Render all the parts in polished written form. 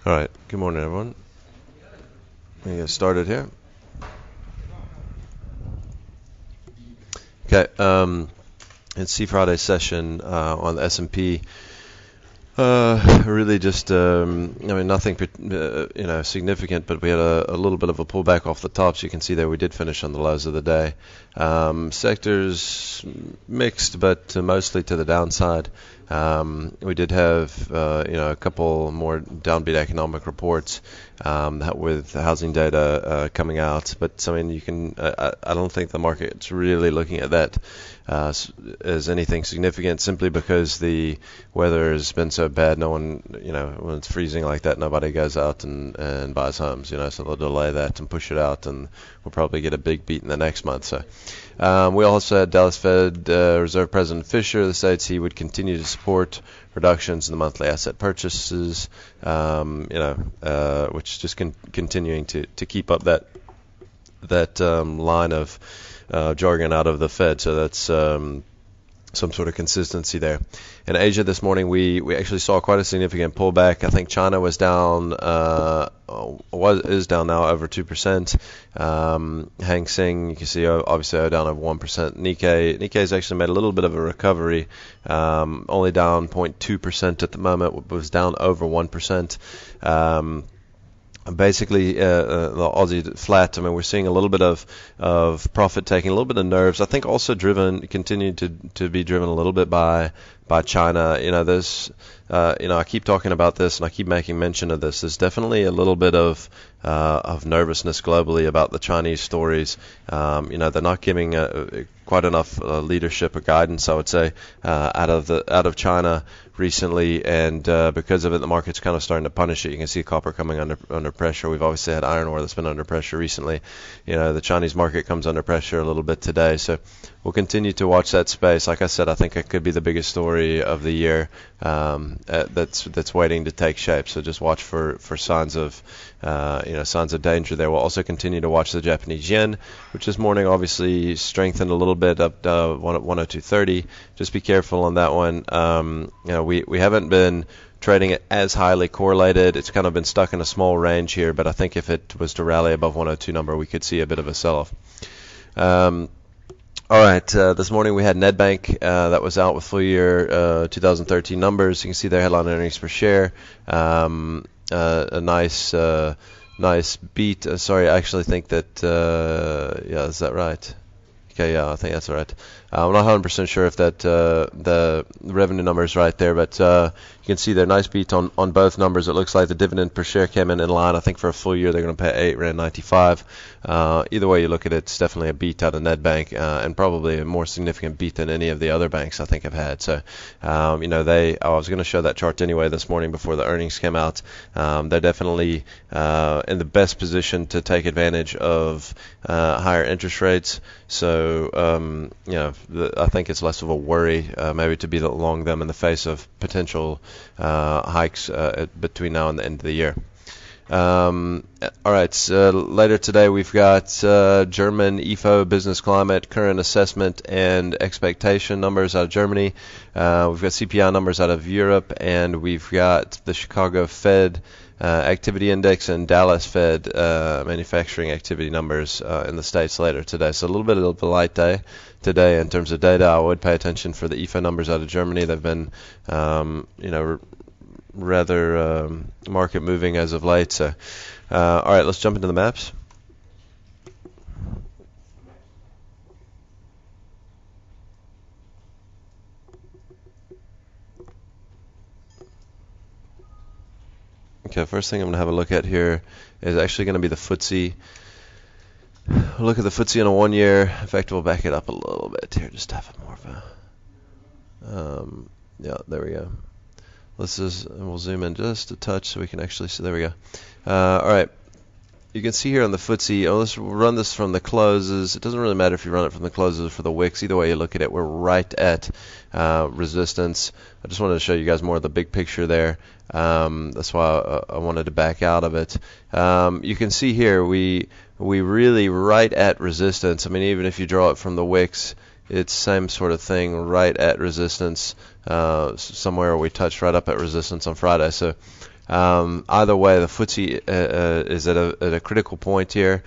All right. Good morning, everyone. We get started here. Okay. It's Friday's session on the S&P. Really just, nothing, significant, but we had a little bit of a pullback off the tops. You can see there we did finish on the lows of the day. Sectors mixed, but mostly to the downside. We did have, a couple more downbeat economic reports with housing data coming out. But I don't think the market's really looking at that as anything significant, simply because the weather has been so bad. No one, when it's freezing like that, nobody goes out and buys homes. So they'll delay that and push it out, and we'll probably get a big beat in the next month. So. We also had Dallas Fed Reserve President Fisher that states he would continue to support reductions in the monthly asset purchases, which is just continuing to keep up that line of jargon out of the Fed. So that's some sort of consistency there. In Asia this morning, we actually saw quite a significant pullback. I think China was down, is down now over 2%. Hang Seng, you can see obviously down over 1%. Nikkei's actually made a little bit of a recovery, only down 0.2% at the moment. Was down over 1%. Basically, the Aussie flat. We're seeing a little bit of profit taking, a little bit of nerves. I think also continued to be driven a little bit by China. I keep talking about this and I keep making mention of this. There's definitely a little bit of nervousness globally about the Chinese stories. They're not giving quite enough leadership or guidance, I would say, out of China recently, and because of it, the market's kind of starting to punish it. You can see copper coming under pressure. We've obviously had iron ore that's been under pressure recently. The Chinese market comes under pressure a little bit today, so we'll continue to watch that space. Like I said, I think it could be the biggest story of the year that's waiting to take shape. So just watch for signs of signs of danger there. We'll also continue to watch the Japanese yen, which this morning obviously strengthened a little bit up to 102.30. Just be careful on that one. We haven't been trading it as highly correlated. It's kind of been stuck in a small range here, but I think if it was to rally above 102 number, we could see a bit of a sell-off. All right, this morning we had Nedbank that was out with full year 2013 numbers. You can see their headline earnings per share. A nice beat. Sorry, I actually think that, is that right? Okay, yeah, I think that's right. I'm not 100% sure if that the revenue number is right there, but you can see their nice beat on both numbers. It looks like the dividend per share came in line. I think for a full year they're going to pay $8.95. Either way you look at it, it's definitely a beat out of Nedbank, and probably a more significant beat than any of the other banks I think have had. So, I was going to show that chart anyway this morning before the earnings came out. They're definitely in the best position to take advantage of higher interest rates. So, I think it's less of a worry maybe to be long them in the face of potential hikes between now and the end of the year. All right, later today we've got German IFO business climate, current assessment, and expectation numbers out of Germany. We've got CPI numbers out of Europe, and we've got the Chicago Fed activity index and Dallas Fed manufacturing activity numbers in the States later today. So a little bit of a light day today in terms of data. I would pay attention for the IFO numbers out of Germany. They've been, rather market moving as of late. So, all right, let's jump into the maps. Okay, first thing I'm going to have a look at here is actually going to be the FTSE. Look at the FTSE on a 1 year. In fact, we'll back it up a little bit here, just to have more of a, there we go. We'll zoom in just a touch so we can actually see. There we go. All right. You can see here on the FTSE, let's run this from the closes. It doesn't really matter if you run it from the closes or for the wicks. Either way you look at it, we're right at resistance. I just wanted to show you guys more of the big picture there. That's why I wanted to back out of it. You can see here we really right at resistance. Even if you draw it from the wicks, it's same sort of thing, right at resistance. Somewhere we touched right up at resistance on Friday. So Either way, the FTSE is at a critical point here.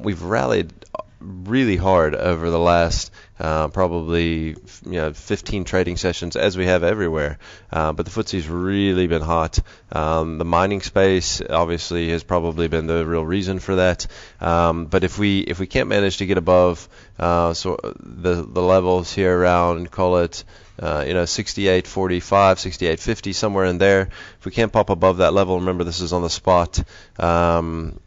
We've rallied really hard over the last probably 15 trading sessions, as we have everywhere. But the FTSE's really been hot. The mining space obviously has probably been the real reason for that. But if we can't manage to get above the levels here around, call it 68.45, 68.50, somewhere in there. If we can't pop above that level, remember this is on the spot, then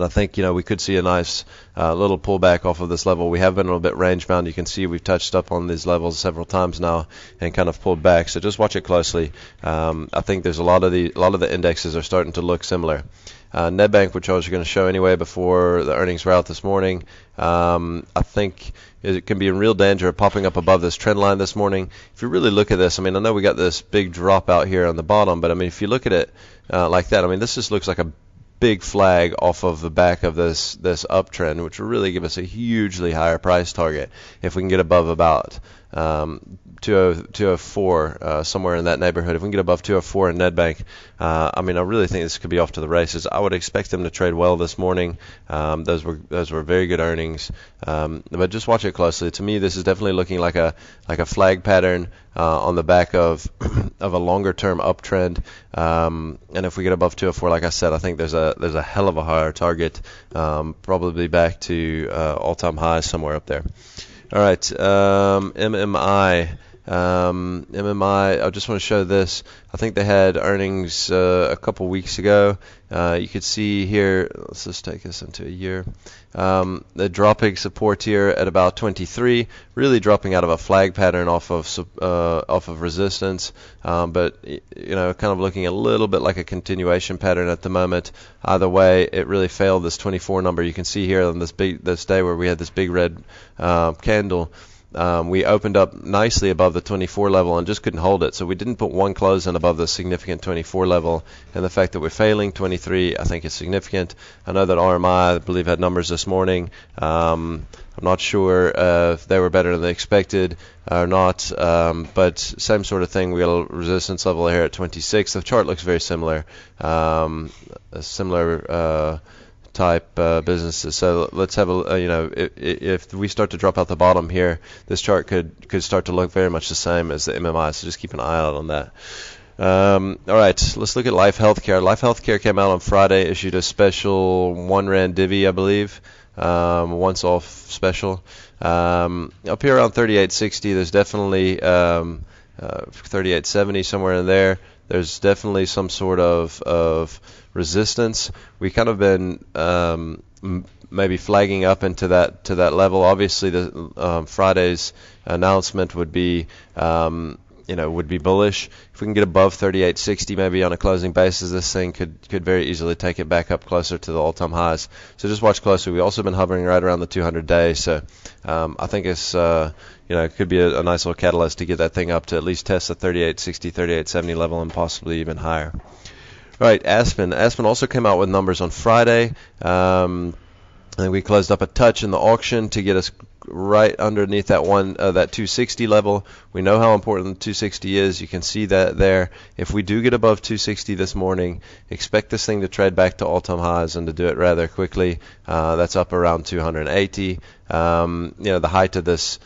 I think we could see a nice little pullback off of this level. We have been a little bit range bound. You can see we've touched up on these levels several times now and kind of pulled back. So just watch it closely. I think there's a lot of the indexes are starting to look similar. Nedbank, which I was going to show anyway before the earnings were out this morning, I think it can be in real danger of popping up above this trend line this morning. If you really look at this, I know we got this big drop out here on the bottom, but if you look at it like that, this just looks like a big flag off of the back of this uptrend, which will really give us a hugely higher price target if we can get above about 204, somewhere in that neighborhood. If we can get above 204 in Nedbank, I really think this could be off to the races. I would expect them to trade well this morning. Those were very good earnings, but just watch it closely. To me, this is definitely looking like a flag pattern on the back of a longer term uptrend. And if we get above 204, like I said, I think there's a hell of a higher target, probably back to all-time highs somewhere up there. All right, MMI. MMI, I just want to show this. I think they had earnings a couple weeks ago. You could see here, let's just take this into a year. The dropping support here at about 23, really dropping out of a flag pattern off of resistance, but kind of looking a little bit like a continuation pattern at the moment. Either way, it really failed this 24 number. You can see here on this day where we had this big red candle. We opened up nicely above the 24 level and just couldn't hold it. So we didn't put one close in above the significant 24 level. And the fact that we're failing 23, I think is significant. I know that RMI, I believe, had numbers this morning. I'm not sure if they were better than they expected or not. But same sort of thing. We got a resistance level here at 26. The chart looks very similar. A similar type businesses. So let's have if we start to drop out the bottom here, this chart could start to look very much the same as the MMI. So just keep an eye out on that. All right, let's look at Life Healthcare. Life Healthcare came out on Friday, issued a special 1 Rand divvy, I believe, once off special. Up here around 38.60, there's definitely 38.70 somewhere in there. There's definitely some sort of resistance. We kind of been maybe flagging up into that level. Obviously, the Friday's announcement would be bullish. If we can get above 38.60, maybe on a closing basis, this thing could very easily take it back up closer to the all-time highs. So just watch closely. We've also been hovering right around the 200-day. So I think it's it could be a nice little catalyst to get that thing up to at least test the 38.60, 38.70 level and possibly even higher. All right, Aspen. Aspen also came out with numbers on Friday. I think we closed up a touch in the auction to get us right underneath that 260 level. We know how important the 260 is. You can see that there. If we do get above 260 this morning, expect this thing to trade back to all-time highs and to do it rather quickly. That's up around 280. The height of this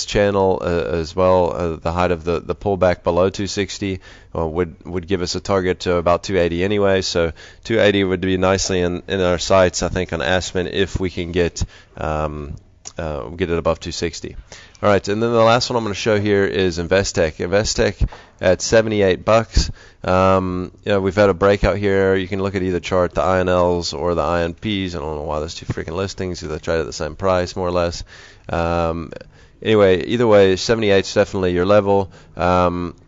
channel as well, the height of the pullback below 260 would give us a target to about 280 anyway. So 280 would be nicely in our sights, I think, on Aspen if we can get it above 260. All right, and then the last one I'm going to show here is Investec. Investec at $78. We've had a breakout here. You can look at either chart, the INLs or the INPs. I don't know why there's two freaking listings. They trade at the same price, more or less. Anyway, either way, 78 is definitely your level.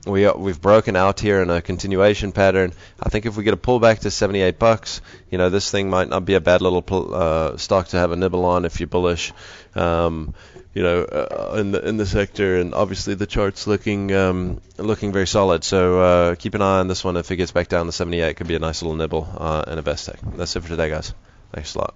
We've broken out here in a continuation pattern. I think if we get a pullback to $78, this thing might not be a bad little stock to have a nibble on if you're bullish. In the sector, and obviously the chart's looking very solid. So keep an eye on this one. If it gets back down to 78, it could be a nice little nibble in Investec. That's it for today, guys. Thanks a lot.